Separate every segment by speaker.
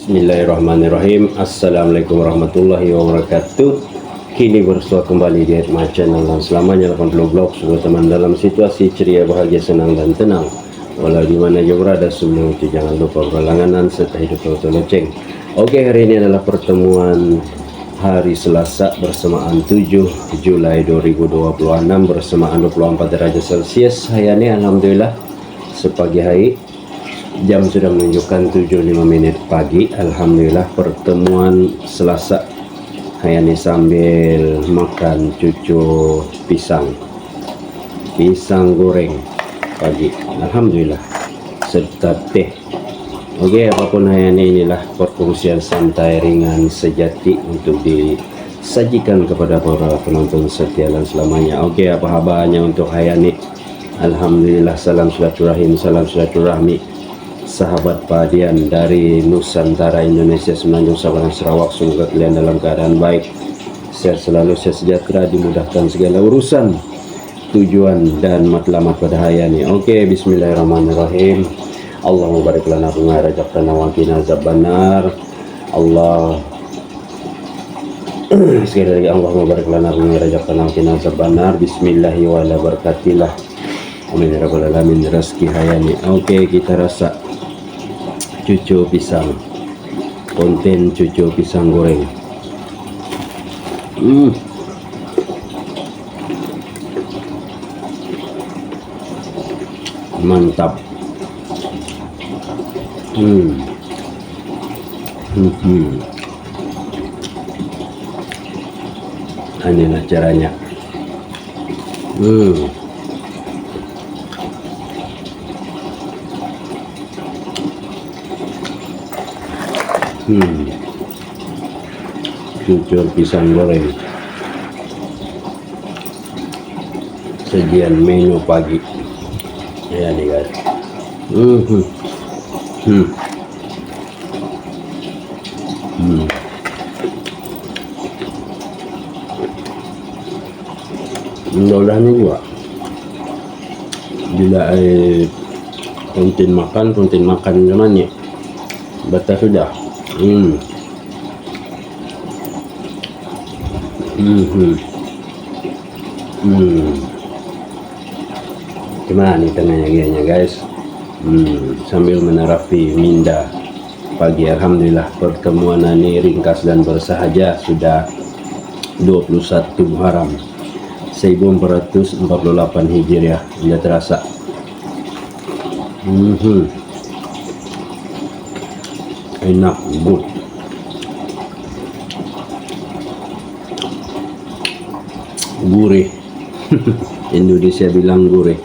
Speaker 1: Bismillahirrahmanirrahim. Assalamualaikum warahmatullahi wabarakatuh. Kini bersua kembali di my channel dan selamanya 80 vlog sebuah teman dalam situasi ceria, bahagia, senang dan tenang. Walau di mana juga berada, sebelum itu jangan lupa berlangganan serta hidup auto loceng. Oke, hari ini adalah pertemuan hari Selasa bersamaan 7 Julai 2026 bersamaan 24 derajat Celcius. Hari ini alhamdulillah sepagi hari jam sudah menunjukkan 7.05 pagi. Alhamdulillah pertemuan Selasa hari ini sambil makan cucu pisang goreng pagi, alhamdulillah, serta teh. Oke, apapun hari ini, inilah perkongsian santai ringan sejati untuk disajikan kepada para penonton setia dan selamanya. Oke, apa kabarnya untuk hari ini? Alhamdulillah, salam silaturahmi sahabat padian dari Nusantara Indonesia, Semenanjung, Sabah dan Sarawak. Semoga kalian dalam keadaan baik, sehat selalu, sehat sejahtera, dimudahkan segala urusan, tujuan dan matlamat pada hari ini. Oke, bismillahirrahmanirrahim. Allahumma barik lana fi ma razaqtana wa qina azabannar. Allah sekali lagi, Allahumma barik lana fi ma razaqtana wa qina azabannar. Bismillahi wa ala barakatillah. Amin ya rabbal alamin. Rezeki hayani. Oke, kita rasa cucu pisang, konten cucu pisang goreng. Mantap. Inilah caranya. Cucur pisang goreng, sajian menu pagi ya nih guys. Mudah-mudahan juga bila konten makan namanya batas sudah. Gimana nih tengahnya guys? Sambil menerapi minda pagi, alhamdulillah pertemuan ini ringkas dan bersahaja. Sudah 21 Muharram 1448 Hijriah, tidak terasa. Enak, good. Gurih. Indonesia bilang gurih.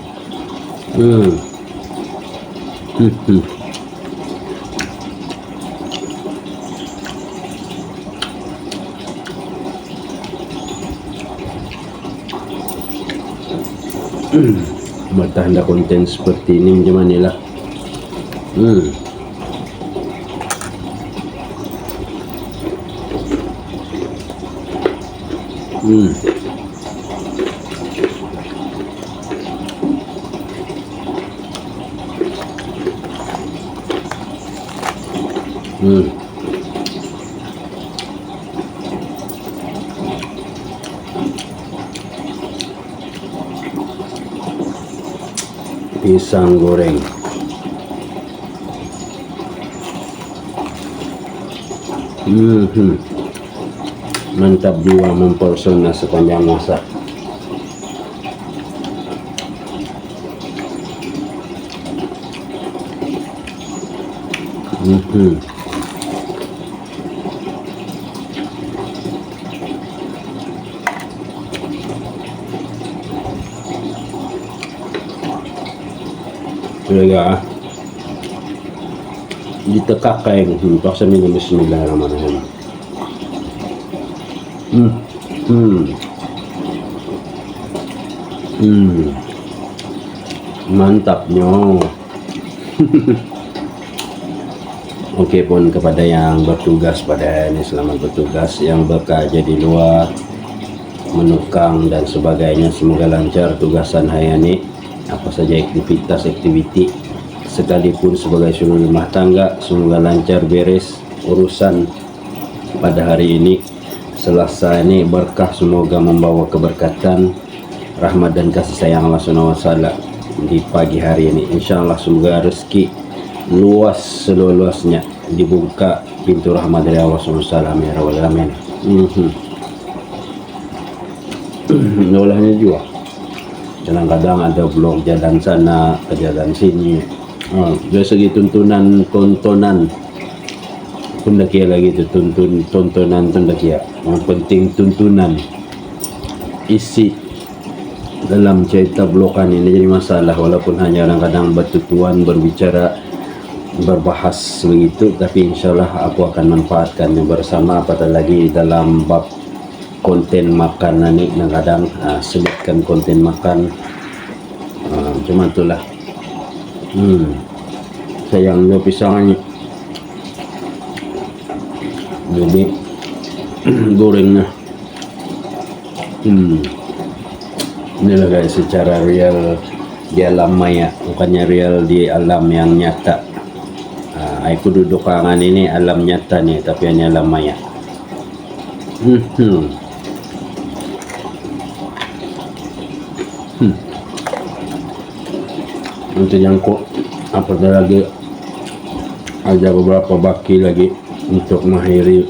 Speaker 1: Bertanda konten seperti ini macam mana lah. Pisang goreng. Mantap jiwa mempesona sepanjang masa. Juga ditekak kayak paksa minum. Bismillahirrahmanirrahim. Mantapnya. Oke pun kepada yang bertugas pada ini, selamat bertugas. Yang bekerja di luar, menukang dan sebagainya, semoga lancar tugasan hari ini. Apa saja aktiviti sekalipun sebagai suluh rumah tangga, semoga lancar beres urusan pada hari ini. Selasa ini berkah, semoga membawa keberkatan, rahmat dan kasih sayang Allah SWT di pagi hari ini. InsyaAllah semoga rezeki luas seluas-luasnya, dibuka pintu rahmat dari Allah SWT. Amin ya rabbal alamin. Olehnya juga kadang-kadang ada vlog jalan sana ke jalan sini. Dari segi tontonan pun dah kira lagi tu, tontonan tu dah kira. Yang penting tuntunan, isi dalam cerita blokan ini jadi masalah, walaupun hanya kadang-kadang bertutuan, berbicara, berbahas begitu, tapi insyaallah aku akan manfaatkannya bersama. Apatah lagi dalam bab konten makanan ni, kadang-kadang selitkan konten makan, cuma itulah. Sayangnya pisang ni, jadi gorengnya inilah guys, secara real di alam maya, bukannya real di alam yang nyata. Aku duduk kangen ini alam nyata nih, tapi hanya alam maya. Untuk jangkuk apatah lagi ada beberapa baki lagi untuk mengakhiri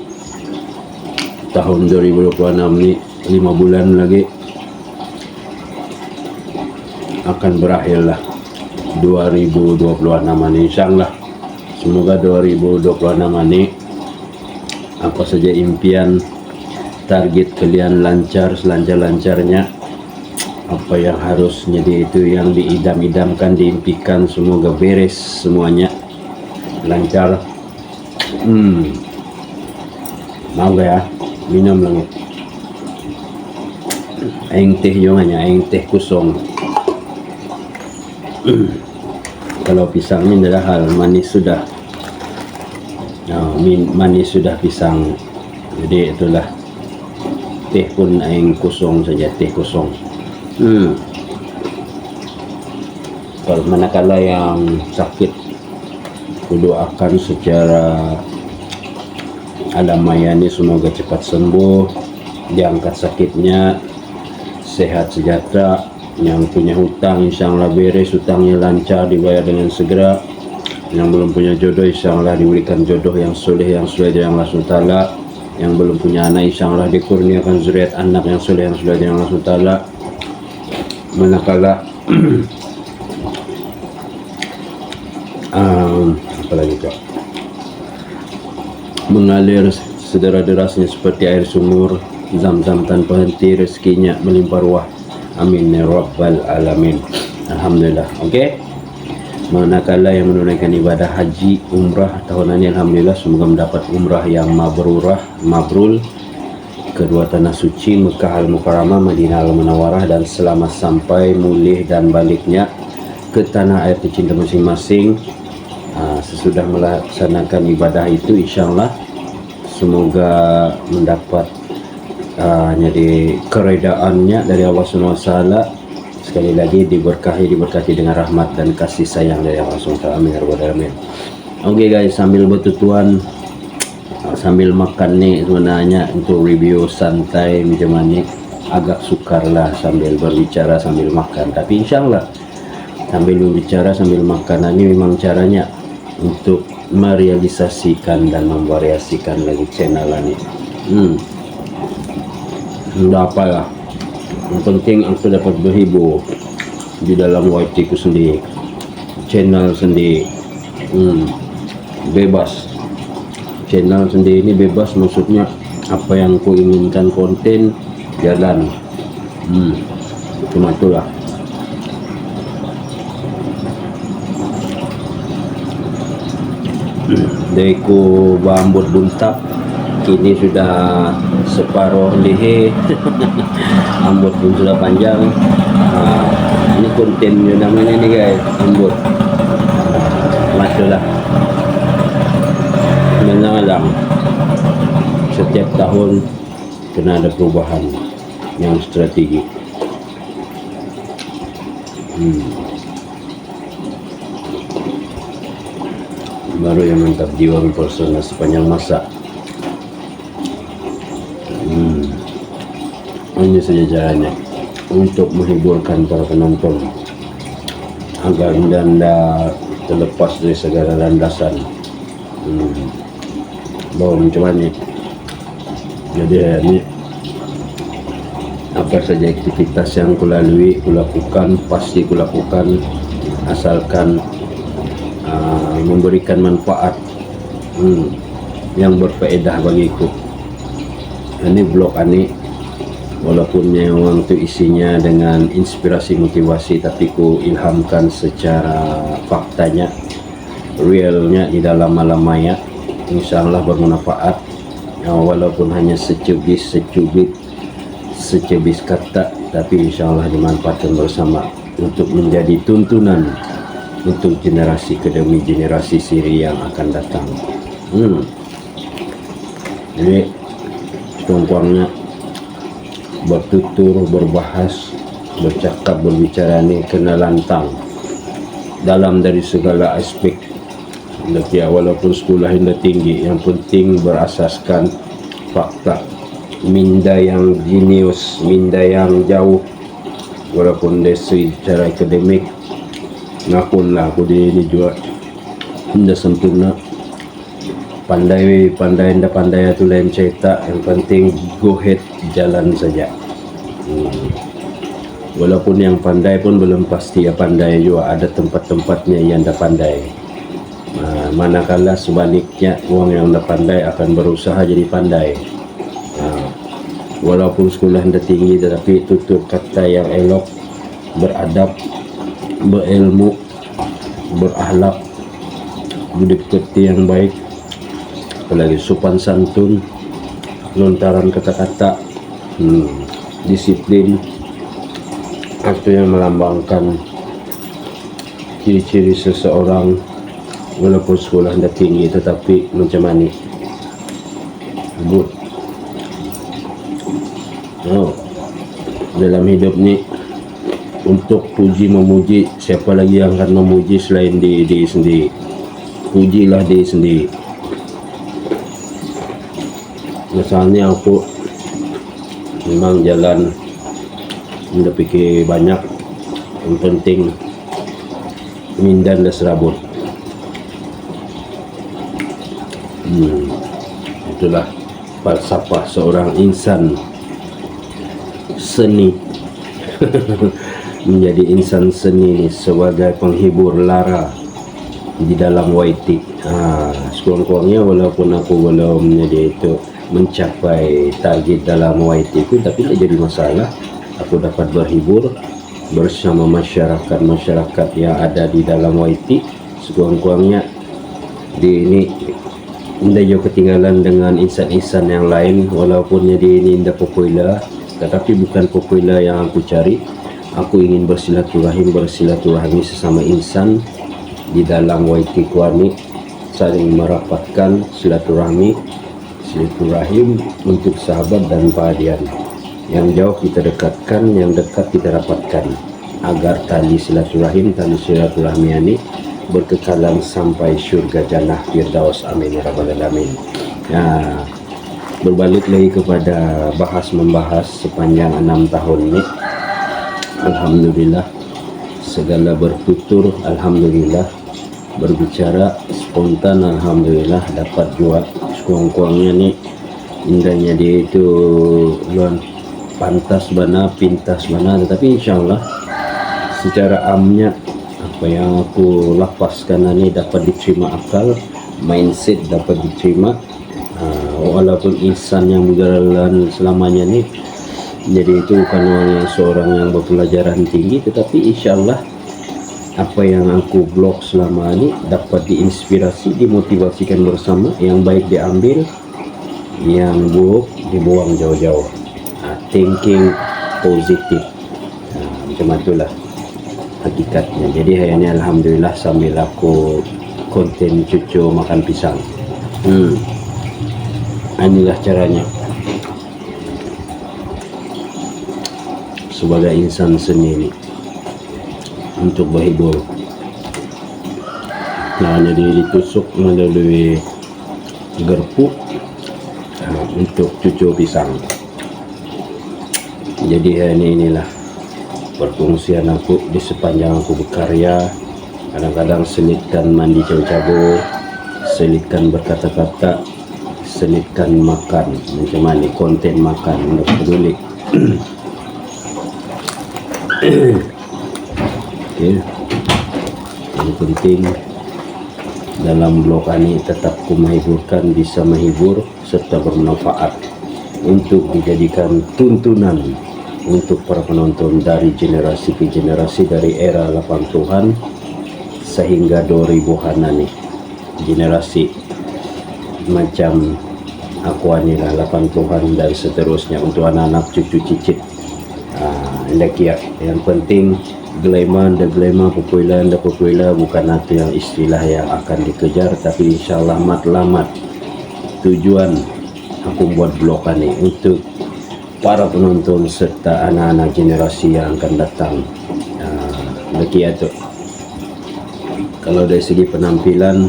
Speaker 1: tahun 2026 ni. 5 bulan lagi akan berakhirlah 2026 ini, insyaallah. Semoga 2026 ini apa saja impian, target kalian lancar selancar-lancarnya. Apa yang harusnya itu yang diidam-idamkan, diimpikan, semoga beres semuanya, lancar. Mau gak ya? Minum lagi. Aing teh jangannya, aing teh kosong. Kalau pisang ini adalah hal manis sudah. Manis sudah pisang. Jadi itulah. Teh pun aing kosong saja, teh kosong. Kalau manakala yang sakit, kudoakan secara alam maya ini semoga cepat sembuh, diangkat sakitnya, sehat sejahtera. Yang punya hutang insyaallah beres, hutangnya lancar, dibayar dengan segera. Yang belum punya jodoh insyaallah diberikan jodoh yang soleh, yang sesuai dengan Allah SWT. Yang belum punya anak insyaallah dikurniakan zuriat anak yang soleh, yang sesuai dengan Allah SWT. Manakala apalagi kak, mengalir sederas-derasnya seperti air sumur, zam-zam tanpa henti, rezekinya melimpah ruah. Amin ya rabbal alamin. Alhamdulillah. Okey, manakala yang menunaikan ibadah haji umrah tahunan ini, alhamdulillah semoga mendapat umrah yang mabrul kedua tanah suci Mekah Al-Mukarramah, Madinah Al-Munawwarah, dan selamat sampai mulih dan baliknya ke tanah air tercinta masing-masing. Sesudah melaksanakan ibadah itu, insyaallah semoga mendapat jadi keredaannya dari Allah SWT. Sekali lagi diberkati dengan rahmat dan kasih sayang dari Allah SWT. Amin ya rabbal alamin. Oke guys, sambil bertutuan, sambil makan nih sebenarnya untuk review santai macam ni, agak sukar lah sambil berbicara sambil makan. Tapi insyaallah sambil berbicara sambil makan ini memang caranya untuk merealisasikan dan memvariasikan lagi channel ini. Tidak apalah, yang penting aku dapat berhibur di dalam YT ku sendiri, channel sendiri. Bebas, channel sendiri ini bebas, maksudnya apa yang ku inginkan konten jalan. Cuma itulah. Dari ku rambut buntak, kini sudah separuh leher. Rambut pun sudah panjang. Ini konten namanya nih guys, rambut. MasyaAllah. Memang alam, setiap tahun kena ada perubahan yang strategi. baru yang mantap jiwa mempesona sepanjang masa. Ini saja caranya untuk menghiburkan para penonton agar anda terlepas dari segala landasan. Bawa macam ni. Jadi ini apa saja aktivitas yang kulalui, kulakukan, pasti kulakukan asalkan memberikan manfaat yang berfaedah bagiku. Ini blog ini walaupun memang itu isinya dengan inspirasi motivasi, tapi ku ilhamkan secara faktanya, realnya di dalam malam maya, insyaallah bermanfaat, walaupun hanya secubit kata, tapi insyaallah dimanfaatkan bersama untuk menjadi tuntunan untuk generasi ke demi generasi siri yang akan datang. Jadi kurang-kurangnya bertutur, berbahas, bercakap, berbicara ni kena lantang dalam dari segala aspek. Walaupun sekolah yang tinggi, yang penting berasaskan fakta. Minda yang jenius, minda yang jauh, walaupun dari secara akademik, ngakulah aku di ini juga tidak sempurna. Pandai itu lain cerita, yang penting go ahead, jalan saja. Walaupun yang pandai pun belum pasti ya pandai juga, ada tempat-tempatnya yang anda pandai. Manakala sebaliknya orang yang anda pandai akan berusaha jadi pandai. Walaupun sekolah anda tinggi, tetapi tutur kata yang elok, beradab, berilmu, berakhlak, budi pekerti yang baik, apalagi sopan santun, lontaran kata-kata, disiplin, itu yang melambangkan ciri-ciri seseorang. Walaupun sekolah anda tinggi, tetapi macam mana dalam hidup ni, untuk puji memuji, siapa lagi yang akan memuji selain diri sendiri? Pujilah diri sendiri. Misalnya aku memang jalan tidak fikir banyak, yang penting mindan dan serabut. Itulah falsafah seorang insan seni. Menjadi insan seni sebagai penghibur lara di dalam YT. Sekurang-kurangnya walaupun aku belum menjadi itu mencapai target dalam YT ku, tapi tak jadi masalah. Aku dapat berhibur bersama masyarakat yang ada di dalam YT. Sekurang-kurangnya di ini tidak jauh ketinggalan dengan insan-insan yang lain. Walaupun jadi ini tidak popular, tetapi bukan popular yang aku cari. Aku ingin bersilaturahmi sesama insan di dalam YT Kuani, saling merapatkan silaturahim untuk sahabat dan pahadian. Yang jauh kita dekatkan, yang dekat kita rapatkan, agar tali silaturahmi ini berkekalan sampai syurga jannah firdaus. Amin ya rabbal alamin. Berbalik lagi kepada membahas sepanjang 6 tahun ini, alhamdulillah, segala bertutur alhamdulillah, berbicara spontan alhamdulillah, dapat juga. Sekurang-kurangnya ni indahnya dia itu luar pantas bana, pintas bana, tetapi insyaallah secara amnya apa yang aku lapaskan ini dapat diterima akal, mindset dapat diterima. Walaupun insan yang berjalan selamanya ni jadi itu bukan seorang yang berpelajaran tinggi, tetapi insyaallah apa yang aku blog selama ini dapat diinspirasi, dimotivasikan bersama. Yang baik diambil, yang buruk dibuang jauh-jauh. Thinking positif, macam itulah hakikatnya. Jadi hari ini alhamdulillah sambil aku konten cucu makan pisang. Inilah caranya sebagai insan seni ini untuk berhibur. Nah, jadi ditusuk melalui garpu untuk cucu pisang. Jadi inilah perfungsian aku di sepanjang aku berkarya. Kadang-kadang selitkan mandi cabu-cabu, selitkan berkata-kata, selitkan makan, macam mana konten makan, tidak peduli. Okay. Yang penting dalam blog ini tetap ku menghiburkan, bisa menghibur serta bermanfaat untuk dijadikan tuntunan untuk para penonton dari generasi ke generasi, dari era 80-an sehingga 2000-an nih, generasi macam aku inilah 80-an dan seterusnya untuk anak-anak cucu cicit. Yang penting glema popular bukan itu yang istilah yang akan dikejar, tapi insyaallah matlamat tujuan aku buat blog ini untuk para penonton serta anak-anak generasi yang akan datang. Itu kalau dari segi penampilan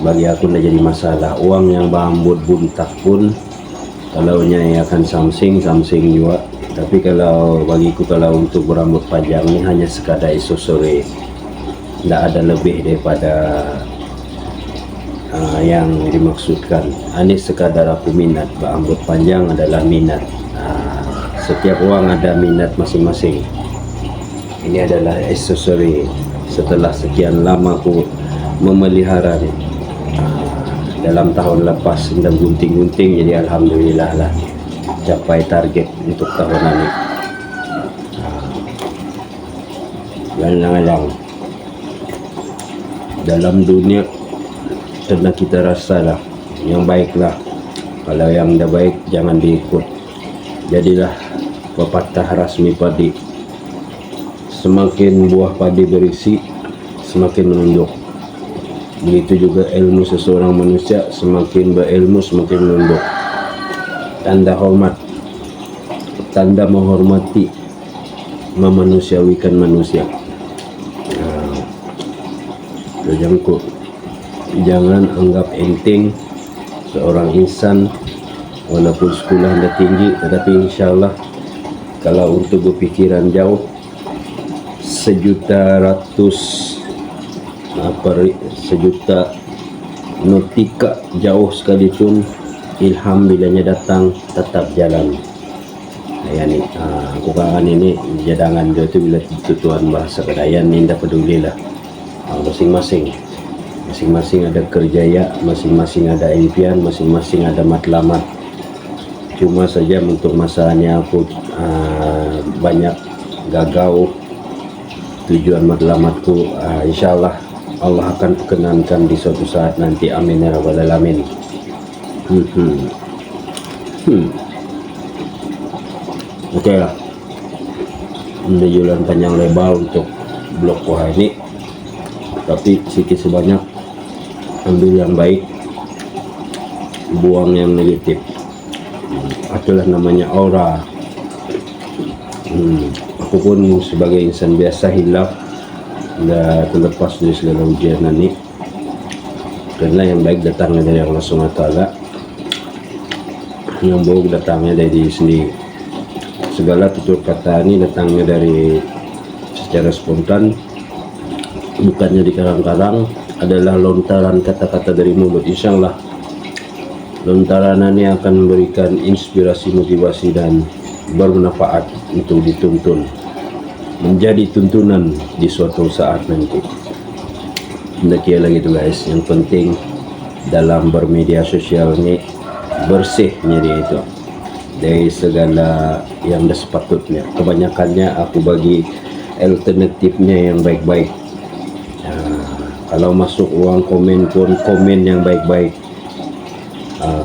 Speaker 1: bagi aku tidak jadi masalah. Uang yang rambut buntak pun kalau nya akan samsing juga. Tapi kalau bagiku, kalau untuk berambut panjang ini hanya sekadar aksesori, tidak ada lebih daripada yang dimaksudkan. Ini sekadar aku minat. Berambut panjang adalah minat. Setiap orang ada minat masing-masing. Ini adalah aksesori. Setelah sekian lama aku memelihara ini, dalam tahun lepas dan gunting-gunting, jadi alhamdulillah lah capai target untuk tahun ini. Kadang-kadang dalam dunia karena kita rasalah yang baiklah, kalau yang tidak baik jangan diikut. Jadilah pepatah rasmi padi, semakin buah padi berisi semakin menunduk. Begitu juga ilmu seseorang manusia, semakin berilmu semakin menunduk. Tanda hormat, tanda menghormati, memanusiawikan manusia. Jangan anggap enteng seorang insan walaupun sekolah anda tinggi, tetapi insyaallah kalau untuk berpikiran jauh, sejuta nautika jauh sekalipun, ilham bilanya datang tetap jalan. Yani aku kangen ini jadangan dia tu bila tutuan bahasa Kedayan ni tidak pedulilah. Masing-masing ada kerjaya, masing-masing ada impian, masing-masing ada matlamat. Cuma saja untuk masanya aku banyak gagal tujuan matlamatku. Insyaallah Allah akan perkenankan di suatu saat nanti, amin ya rabbal alamin. Oke lah, ini jalan panjang lebar untuk blog wah ini, tapi sedikit sebanyak ambil yang baik, buang yang negatif. Itulah namanya aura. Aku pun sebagai insan biasa hilaf, dah terlepas dari segala ujian ini, karena yang baik datangnya dari Allah SWT, yang buruk datangnya dari diri sendiri. Segala tutur kata ini datangnya dari secara spontan, bukannya dikarang-karang, adalah lontaran kata-kata dari mulut. Insyaallah lontaran ini akan memberikan inspirasi, motivasi dan bermanfaat untuk dituntun, menjadi tuntunan di suatu saat nanti. Demikian lagi itu guys, yang penting dalam bermedia sosial ini bersihnya dia itu dari segala yang dah sepatutnya. Kebanyakannya aku bagi alternatifnya yang baik-baik. Kalau masuk uang komen pun komen yang baik-baik.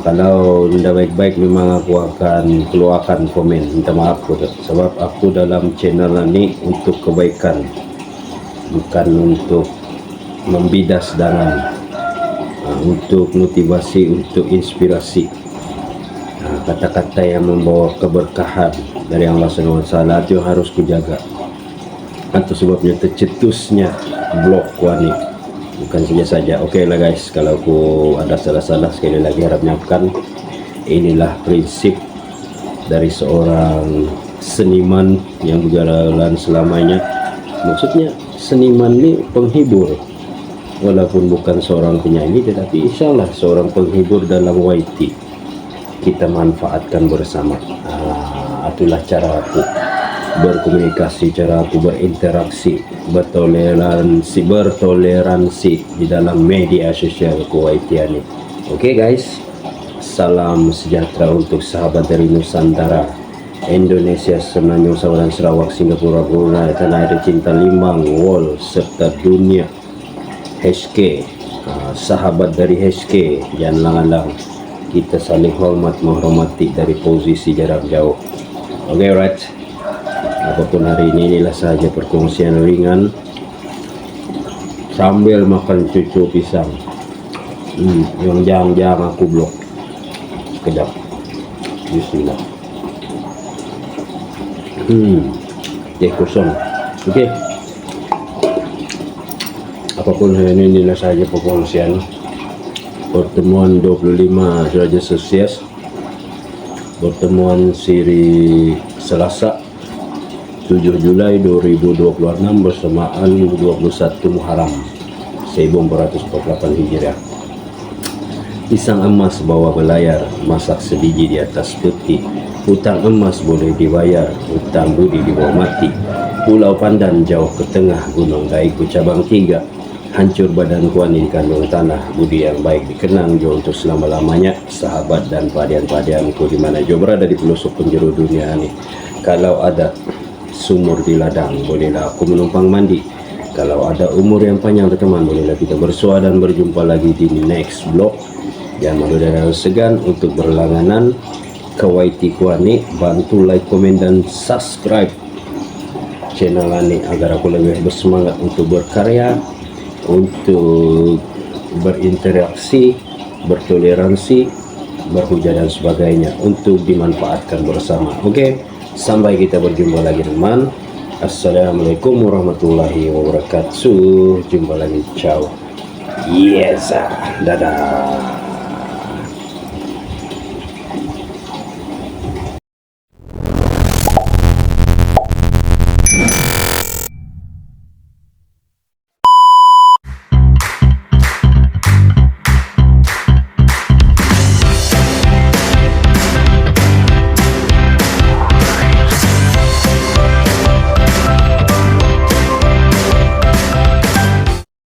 Speaker 1: Kalau tidak baik-baik memang aku akan keluarkan komen, minta maaf sebab aku dalam channel ini untuk kebaikan, bukan untuk membidas dangan, untuk motivasi, untuk inspirasi. Kata-kata yang membawa keberkahan dari Allah SWT itu harus kujaga. Itu sebabnya tercetusnya blog wani bukan saja. Oke lah guys, kalau aku ada salah-salah sekali lagi harap maafkan. Inilah prinsip dari seorang seniman yang berjalan selamanya. Maksudnya seniman ini penghibur, walaupun bukan seorang penyanyi, tetapi insya Allah seorang penghibur dalam YT. Kita manfaatkan bersama. Itulah cara aku berkomunikasi, cara aku berinteraksi, bertoleransi di dalam media sosial YT ini. Oke guys, salam sejahtera untuk sahabat dari Nusantara, Indonesia, Semenanjung, Sabah dan Sarawak, Singapura, Brunei, tanah air cinta, Limbang, Wall, serta dunia. HK, sahabat dari HK, jangan lang, kita saling hormat menghormati dari posisi jarak jauh. Oke, right. Apapun hari ini, inilah saja perkongsian ringan sambil makan cucu pisang. Yang jangan aku blok. Sekejap. Bismillah. Teh kosong. Oke. Apapun hari ini, inilah saja perkongsian pertemuan 25 Derajat Celcius, pertemuan siri Selasa 7 Julai 2026 bersamaan 21 Muharram 1448 Hijriah. Pisang emas bawa belayar, masak sebiji di atas peti. Hutang emas boleh dibayar, hutang budi dibawa mati. Pulau Pandan jauh ke tengah, Gunung Daegu cabang 3. Hancur badan kuani di kandung tanah, budi yang baik dikenang jauh untuk selama-lamanya. Sahabat dan padian-padianku di mana jauh berada di pelosok penjuru dunia ini. Kalau ada sumur di ladang, bolehlah aku menumpang mandi. Kalau ada umur yang panjang teman, bolehlah kita bersua dan berjumpa lagi di next vlog. Jangan malu dan segan untuk berlangganan ke YT Kuani. Bantu like, komen dan subscribe channel ini agar aku lebih bersemangat untuk berkarya, untuk berinteraksi, bertoleransi, berhujah dan sebagainya, untuk dimanfaatkan bersama. Oke, sampai kita berjumpa lagi teman. Assalamualaikum warahmatullahi wabarakatuh. Jumpa lagi, ciao. Yes, dadah.